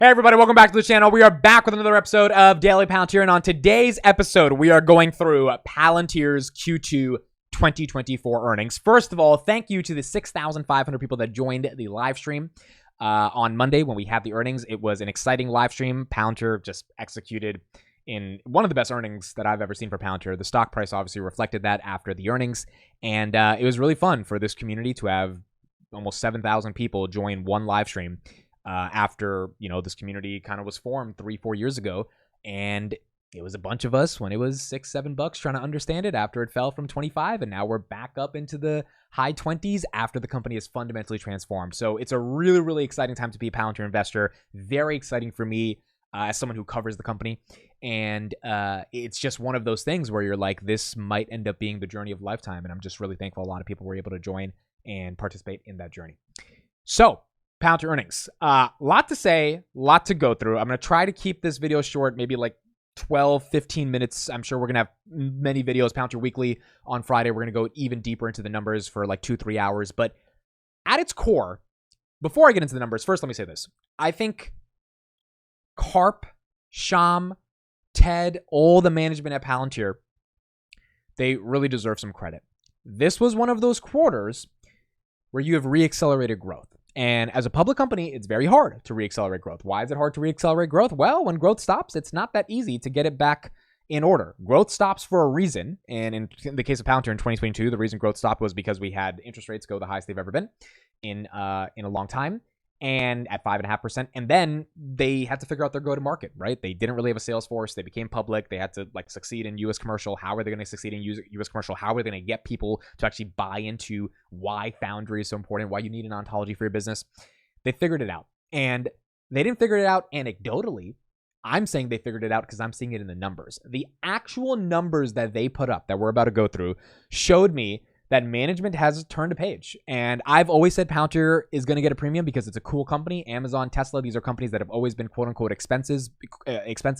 Hey everybody, welcome back to the channel. We are back with another episode of Daily Palantir, and on today's episode, we are going through Palantir's Q2 2024 earnings. First of all, thank you to the 6,500 people that joined the live stream on Monday when we had the earnings. It was an exciting live stream. Palantir just executed in one of the best earnings that I've ever seen for Palantir. The stock price obviously reflected that after the earnings, and it was really fun for this community to have almost 7,000 people join one live stream. After, this community kind of was formed 3-4 years ago, and it was a bunch of us when it was $6-7 trying to understand it after it fell from 25, and now we're back up into the high 20s after the company is fundamentally transformed. So it's a really, really exciting time to be a Palantir investor. Very exciting for me as someone who covers the company, and it's just one of those things where you're like, this might end up being the journey of a lifetime, and I'm just really thankful a lot of people were able to join and participate in that journey. So Palantir earnings. Lot to say, lot to go through. I'm going to try to keep this video short, maybe like 12, 15 minutes. I'm sure we're going to have many videos, Palantir Weekly on Friday. We're going to go even deeper into the numbers for like 2-3 hours. But at its core, before I get into the numbers, first let me say this. I think Karp, Sham, Ted, all the management at Palantir, they really deserve some credit. This was one of those quarters where you have re-accelerated growth. And as a public company, it's very hard to reaccelerate growth. Why is it hard to reaccelerate growth? Well, when growth stops, it's not that easy to get it back in order. Growth stops for a reason. And in the case of Palantir in 2022, the reason growth stopped was because we had interest rates go the highest they've ever been in a long time, and at 5.5%. And then they had to figure out their go-to-market, right? They didn't really have a sales force. They became public. They had to succeed in U.S. commercial. How are they going to succeed in U.S. commercial? How are they going to get people to actually buy into why Foundry is so important, why you need an ontology for your business? They figured it out. And they didn't figure it out anecdotally. I'm saying they figured it out because I'm seeing it in the numbers. The actual numbers that they put up that we're about to go through showed me that management has turned a page. And I've always said Palantir is going to get a premium because it's a cool company. Amazon, Tesla, these are companies that have always been quote unquote expensive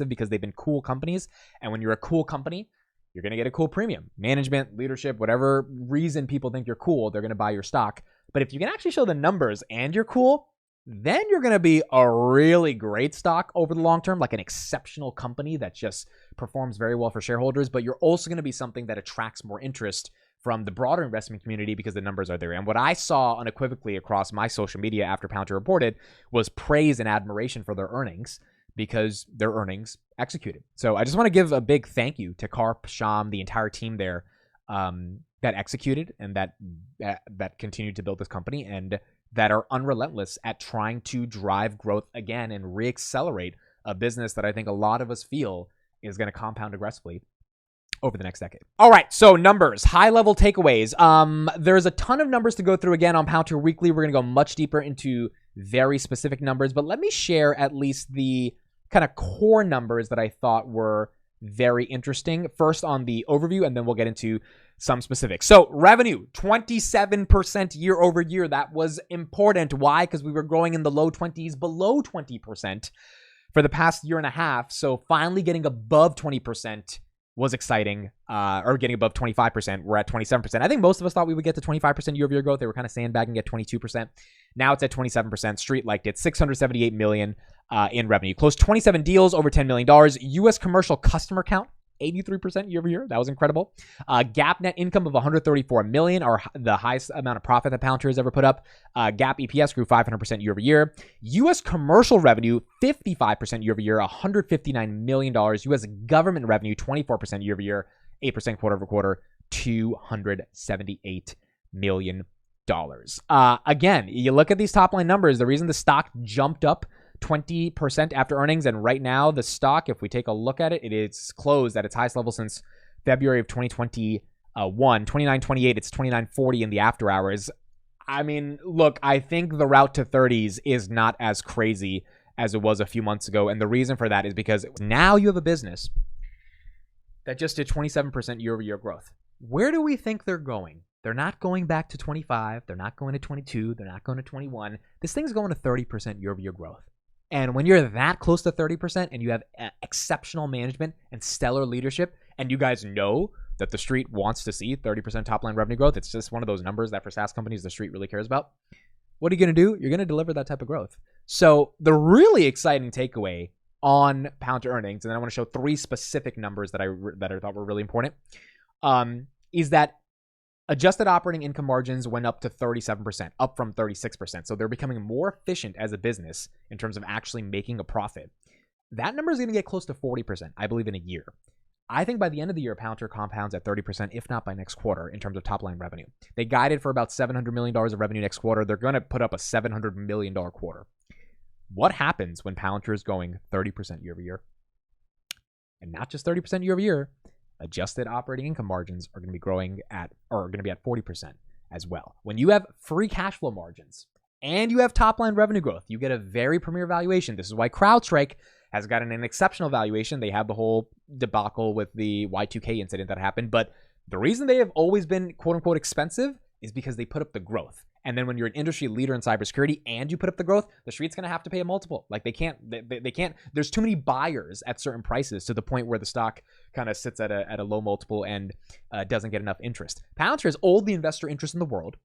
because they've been cool companies. And when you're a cool company, you're going to get a cool premium. Management, leadership, whatever reason people think you're cool, they're going to buy your stock. But if you can actually show the numbers and you're cool, then you're going to be a really great stock over the long term, like an exceptional company that just performs very well for shareholders. But you're also going to be something that attracts more interest from the broader investment community because the numbers are there. And what I saw unequivocally across my social media after Palantir reported was praise and admiration for their earnings because their earnings executed. So I just want to give a big thank you to Karp, Sham, the entire team there that executed and that continued to build this company and that are unrelentless at trying to drive growth again and reaccelerate a business that I think a lot of us feel is going to compound aggressively over the next decade. All right, so numbers, high-level takeaways. There's a ton of numbers to go through again on Palantir Weekly. We're going to go much deeper into very specific numbers, but let me share at least the kind of core numbers that I thought were very interesting. First on the overview, and then we'll get into some specifics. So revenue, 27% year over year. That was important. Why? Because we were growing in the low 20s, below 20% for the past year and a half. So finally getting above 20% was exciting, or getting above 25%. We're at 27%. I think most of us thought we would get to 25% year-over-year growth. They were kind of sandbagging at 22%. Now it's at 27%. Street liked it. $678 million in revenue. Closed 27 deals over $10 million. U.S. commercial customer count, 83% year-over-year. That was incredible. GAAP net income of $134 million, or the highest amount of profit that Palantir has ever put up. GAAP EPS grew 500% year-over-year. U.S. commercial revenue, 55% year-over-year, $159 million. U.S. government revenue, 24% year-over-year, 8% quarter-over-quarter, $278 million. Again, you look at these top-line numbers, the reason the stock jumped up 20% after earnings, and right now the stock, if we take a look at it, it is closed at its highest level since February of 2021, $29.28. It's $29.40 in the after hours. I mean, look, I think the route to 30s is not as crazy as it was a few months ago, and the reason for that is because now you have a business that just did 27% year-over-year growth. Where do we think they're going? They're not going back to 25. They're not going to 22. They're not going to 21. This thing's going to 30% year-over-year growth. And when you're that close to 30% and you have exceptional management and stellar leadership, and you guys know that the street wants to see 30% top-line revenue growth, it's just one of those numbers that for SaaS companies the street really cares about. What are you going to do? You're going to deliver that type of growth. So the really exciting takeaway on Palantir earnings, and then I want to show 3 specific numbers that I thought were really important, is that adjusted operating income margins went up to 37%, up from 36%. So they're becoming more efficient as a business in terms of actually making a profit. That number is going to get close to 40%, I believe, in a year. I think by the end of the year, Palantir compounds at 30%, if not by next quarter, in terms of top-line revenue. They guided for about $700 million of revenue next quarter. They're going to put up a $700 million quarter. What happens when Palantir is going 30% year over year? And not just 30% year over year, adjusted operating income margins are going to be growing at, or are going to be at 40% as well. When you have free cash flow margins and you have top-line revenue growth, you get a very premier valuation. This is why CrowdStrike has gotten an exceptional valuation. They had the whole debacle with the Y2K incident that happened, but the reason they have always been quote-unquote expensive is because they put up the growth. And then when you're an industry leader in cybersecurity and you put up the growth, the street's going to have to pay a multiple. Like they can't, there's too many buyers at certain prices to the point where the stock kind of sits at a low multiple and doesn't get enough interest. Palantir has all the investor interest in the world.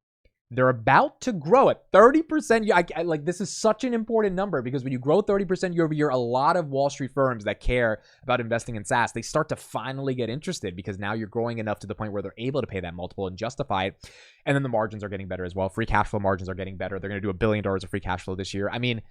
They're about to grow at 30%. Like this is such an important number because when you grow 30% year over year, a lot of Wall Street firms that care about investing in SaaS, they start to finally get interested because now you're growing enough to the point where they're able to pay that multiple and justify it. And then the margins are getting better as well. Free cash flow margins are getting better. They're going to do $1 billion of free cash flow this year. I mean,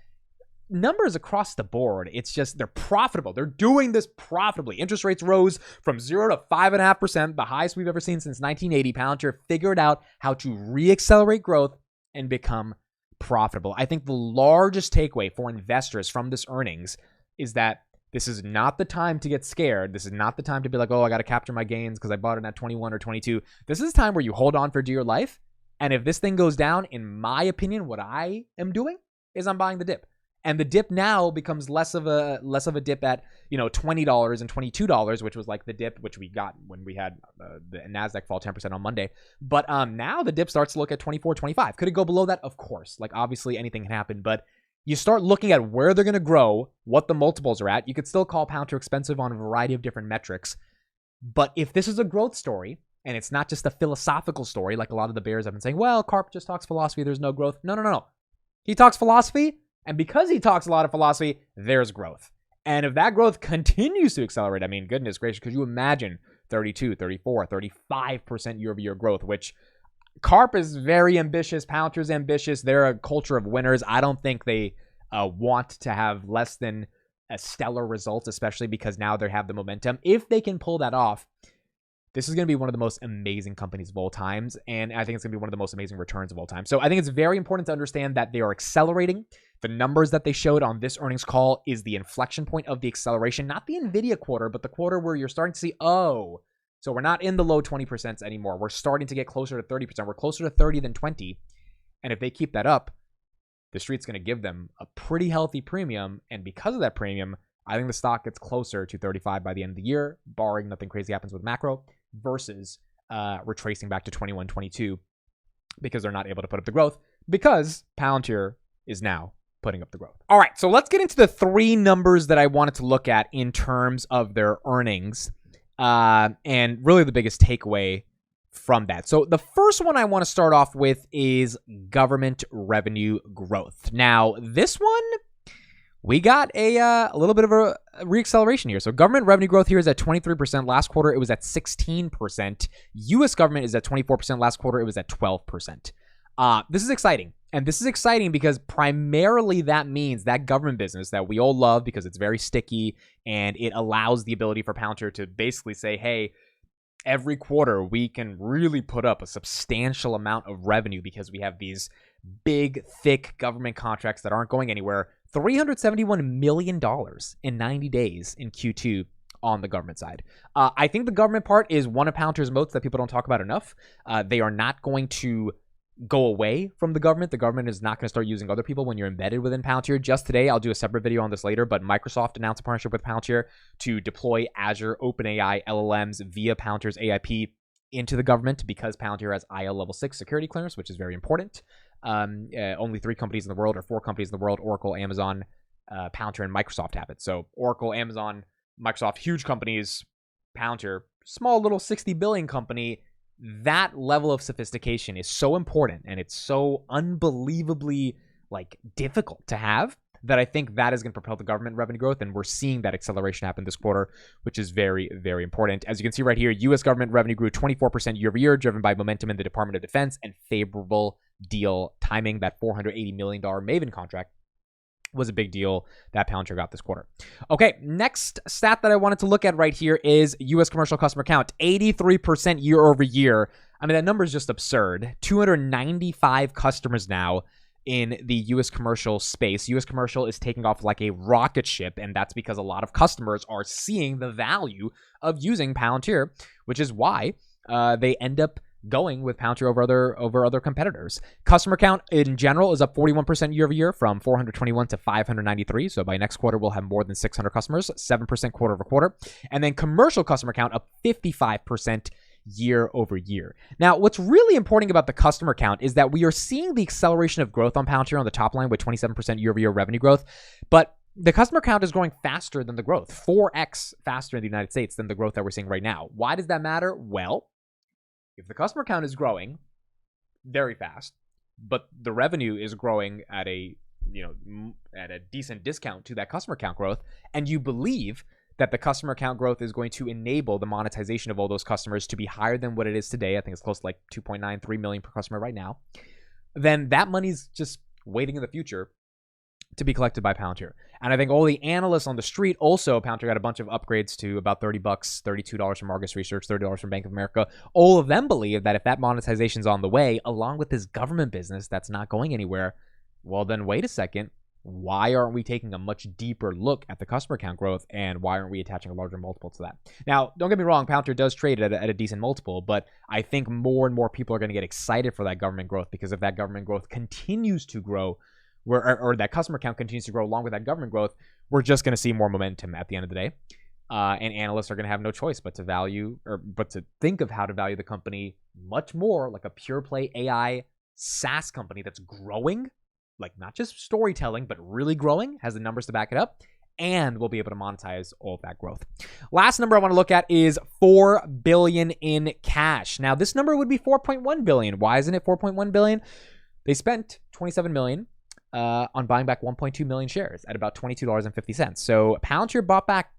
numbers across the board. It's just they're profitable. They're doing this profitably. Interest rates rose from 0 to 5.5%, the highest we've ever seen since 1980. Palantir figured out how to re-accelerate growth and become profitable. I think the largest takeaway for investors from this earnings is that this is not the time to get scared. This is not the time to be like, oh, I got to capture my gains because I bought it at 21 or 22. This is a time where you hold on for dear life. And if this thing goes down, in my opinion, what I am doing is I'm buying the dip. And the dip now becomes less of a dip at, $20 and $22, which was like the dip which we got when we had the NASDAQ fall 10% on Monday. But now the dip starts to look at 24, 25. Could it go below that? Of course. Like obviously anything can happen, but you start looking at where they're going to grow, what the multiples are at. You could still call Palantir expensive on a variety of different metrics. But if this is a growth story, and it's not just a philosophical story, like a lot of the bears have been saying, well, Karp just talks philosophy, there's no growth. No. He talks philosophy. And because he talks a lot of philosophy, there's growth. And if that growth continues to accelerate, I mean, goodness gracious, could you imagine 32, 34, 35% year-over-year growth, which Karp is very ambitious. Palantir's ambitious. They're a culture of winners. I don't think they want to have less than a stellar results, especially because now they have the momentum. If they can pull that off, this is going to be one of the most amazing companies of all times, and I think it's going to be one of the most amazing returns of all time. So I think it's very important to understand that they are accelerating. The numbers that they showed on this earnings call is the inflection point of the acceleration, not the NVIDIA quarter, but the quarter where you're starting to see, so we're not in the low 20% anymore. We're starting to get closer to 30%. We're closer to 30 than 20. And if they keep that up, the street's going to give them a pretty healthy premium. And because of that premium, I think the stock gets closer to 35 by the end of the year, barring nothing crazy happens with macro, versus retracing back to 21, 22 because they're not able to put up the growth because Palantir is now putting up the growth. All right, so let's get into the 3 numbers that I wanted to look at in terms of their earnings and really the biggest takeaway from that. So the first one I want to start off with is government revenue growth. Now, this one, we got a little bit of a reacceleration here. So government revenue growth here is at 23%. Last quarter, it was at 16%. U.S. government is at 24%. Last quarter, it was at 12%. This is exciting. And this is exciting because primarily that means that government business that we all love because it's very sticky and it allows the ability for Palantir to basically say, hey, every quarter we can really put up a substantial amount of revenue because we have these big, thick government contracts that aren't going anywhere. $371 million in 90 days in Q2 on the government side. I think the government part is one of Palantir's moats that people don't talk about enough. They are not going to go away from the government. The government is not going to start using other people when you're embedded within Palantir. Just today, I'll do a separate video on this later, but Microsoft announced a partnership with Palantir to deploy Azure OpenAI LLMs via Palantir's AIP into the government because Palantir has IL level 6 security clearance, which is very important. Only 3 companies in the world or 4 companies in the world, Oracle, Amazon, Palantir, and Microsoft have it. So Oracle, Amazon, Microsoft, huge companies. Palantir, small little 60 billion company. That level of sophistication is so important and it's so unbelievably like difficult to have, that I think that is going to propel the government revenue growth. And we're seeing that acceleration happen this quarter, which is very, very important. As you can see right here, U.S. government revenue grew 24% year over year, driven by momentum in the Department of Defense and favorable deal timing. That $480 million Maven contract was a big deal that Palantir got this quarter. Okay, next stat that I wanted to look at right here is U.S. commercial customer count, 83% year over year. I mean, that number is just absurd. 295 customers now in the U.S. commercial space. U.S. commercial is taking off like a rocket ship, and that's because a lot of customers are seeing the value of using Palantir, which is why they end up going with Palantir over other competitors. Customer count in general is up 41% year over year from 421 to 593. So by next quarter, we'll have more than 600 customers, 7% quarter over quarter. And then commercial customer count up 55% year over year. Now, what's really important about the customer count is that we are seeing the acceleration of growth on Palantir on the top line with 27% year over year revenue growth. But the customer count is growing faster than the growth, 4x faster in the United States than the growth that we're seeing right now. Why does that matter? Well, if the customer count is growing very fast, but the revenue is growing at a decent discount to that customer count growth, and you believe that the customer count growth is going to enable the monetization of all those customers to be higher than what it is today, I think it's close to like 2.93 million per customer right now, then that money's just waiting in the future to be collected by Palantir. And I think all the analysts on the street also, Palantir got a bunch of upgrades to about $30, $32 from Argus Research, $30 from Bank of America. All of them believe that if that monetization's on the way, along with this government business that's not going anywhere, well then wait a second, why aren't we taking a much deeper look at the customer count growth, and why aren't we attaching a larger multiple to that? Now, don't get me wrong, Palantir does trade at a decent multiple, but I think more and more people are going to get excited for that government growth, because if that government growth continues to grow, or that customer count continues to grow along with that government growth, we're just going to see more momentum at the end of the day. And analysts are going to have no choice but to think of how to value the company much more like a pure play AI SaaS company that's growing, like not just storytelling, but really growing, has the numbers to back it up, and we'll be able to monetize all of that growth. Last number I want to look at is $4 billion in cash. Now, this number would be $4.1 billion. Why isn't it $4.1 billion? They spent $27 million on buying back 1.2 million shares at about $22.50. So Palantir bought back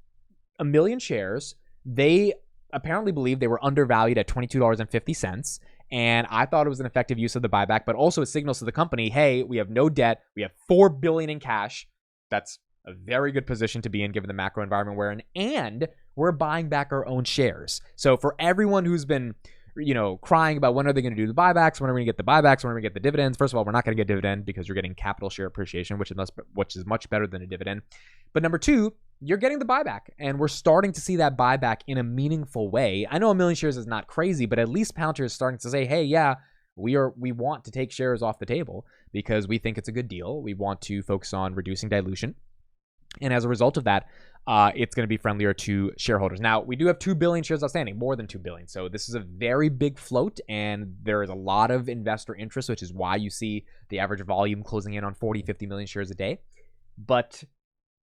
1 million shares. They apparently believe they were undervalued at $22.50. And I thought it was an effective use of the buyback, but also it signals to the company, hey, we have no debt. We have $4 billion in cash. That's a very good position to be in given the macro environment we're in. And we're buying back our own shares. So for everyone who's been crying about when are they going to do the buybacks, when are we going to get the buybacks, when are we going to get the dividends. First of all, we're not going to get dividend because you're getting capital share appreciation, which is much better than a dividend. But number two, you're getting the buyback, and we're starting to see that buyback in a meaningful way. I know 1 million shares is not crazy, but at least Palantir is starting to say, hey, yeah, we want to take shares off the table because we think it's a good deal. We want to focus on reducing dilution. And as a result of that, it's going to be friendlier to shareholders. Now, we do have 2 billion shares outstanding, more than 2 billion. So this is a very big float, and there is a lot of investor interest, which is why you see the average volume closing in on 40, 50 million shares a day. But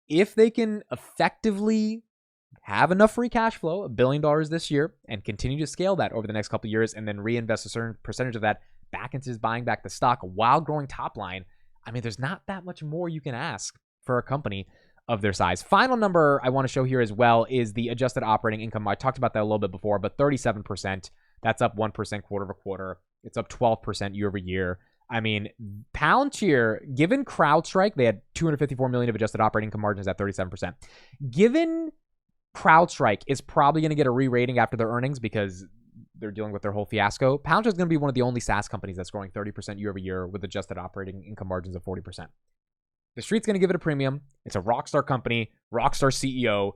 if they can effectively have enough free cash flow, $1 billion this year, and continue to scale that over the next couple of years, and then reinvest a certain percentage of that back into buying back the stock while growing top line, I mean, there's not that much more you can ask for a company of their size. Final number I want to show here as well is the adjusted operating income. I talked about that a little bit before, but 37%. That's up 1% quarter over quarter. It's up 12% year over year. I mean, Palantir, given CrowdStrike, they had $254 million of adjusted operating income margins at 37%. Given CrowdStrike is probably going to get a re-rating after their earnings because they're dealing with their whole fiasco, Palantir is going to be one of the only SaaS companies that's growing 30% year over year with adjusted operating income margins of 40%. The street's going to give it a premium. It's a rockstar company, rockstar CEO,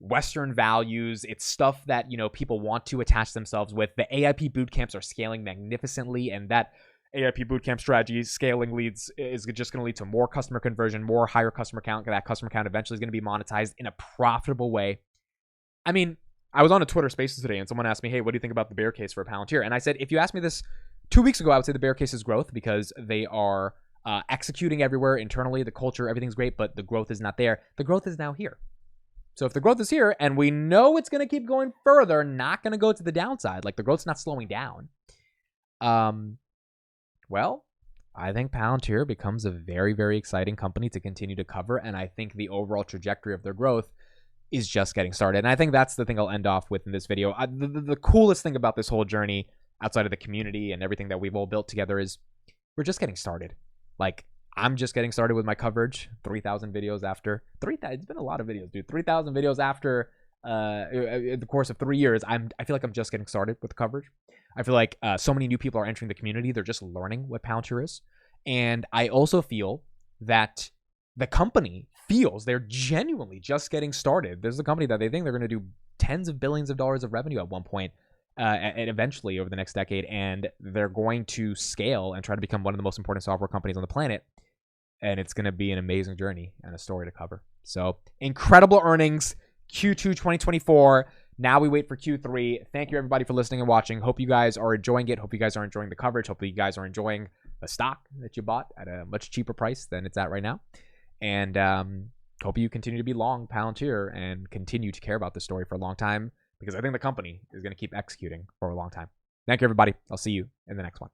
Western values. It's stuff that, people want to attach themselves with. The AIP bootcamps are scaling magnificently, and that AIP bootcamp strategy scaling is just going to lead to more customer conversion, more higher customer count. That customer count eventually is going to be monetized in a profitable way. I mean, I was on a Twitter Spaces today, and someone asked me, hey, what do you think about the bear case for Palantir? And I said, if you asked me this 2 weeks ago, I would say the bear case is growth because they are executing everywhere internally. The culture, everything's great, but the growth is not there. The growth is now here. So if the growth is here, and we know it's going to keep going further, not going to go to the downside, like the growth's not slowing down, well, I think Palantir becomes a very, very exciting company to continue to cover. And I think the overall trajectory of their growth is just getting started. And I think that's the thing I'll end off with in this video. The coolest thing about this whole journey outside of the community and everything that we've all built together is we're just getting started. Like, I'm just getting started with my coverage. 3,000 videos after. It's been a lot of videos, dude. 3,000 videos after in the course of 3 years. I feel like I'm just getting started with the coverage. I feel like so many new people are entering the community. They're just learning what Palantir is. And I also feel that the company feels they're genuinely just getting started. There's a company that they think they're going to do tens of billions of dollars of revenue at one point. And eventually over the next decade, and they're going to scale and try to become one of the most important software companies on the planet. And it's going to be an amazing journey and a story to cover. So incredible earnings, Q2 2024. Now we wait for Q3. Thank you everybody for listening and watching. Hope you guys are enjoying it. Hope you guys are enjoying the coverage. Hopefully you guys are enjoying the stock that you bought at a much cheaper price than it's at right now. And hope you continue to be long Palantir and continue to care about this story for a long time, because I think the company is going to keep executing for a long time. Thank you, everybody. I'll see you in the next one.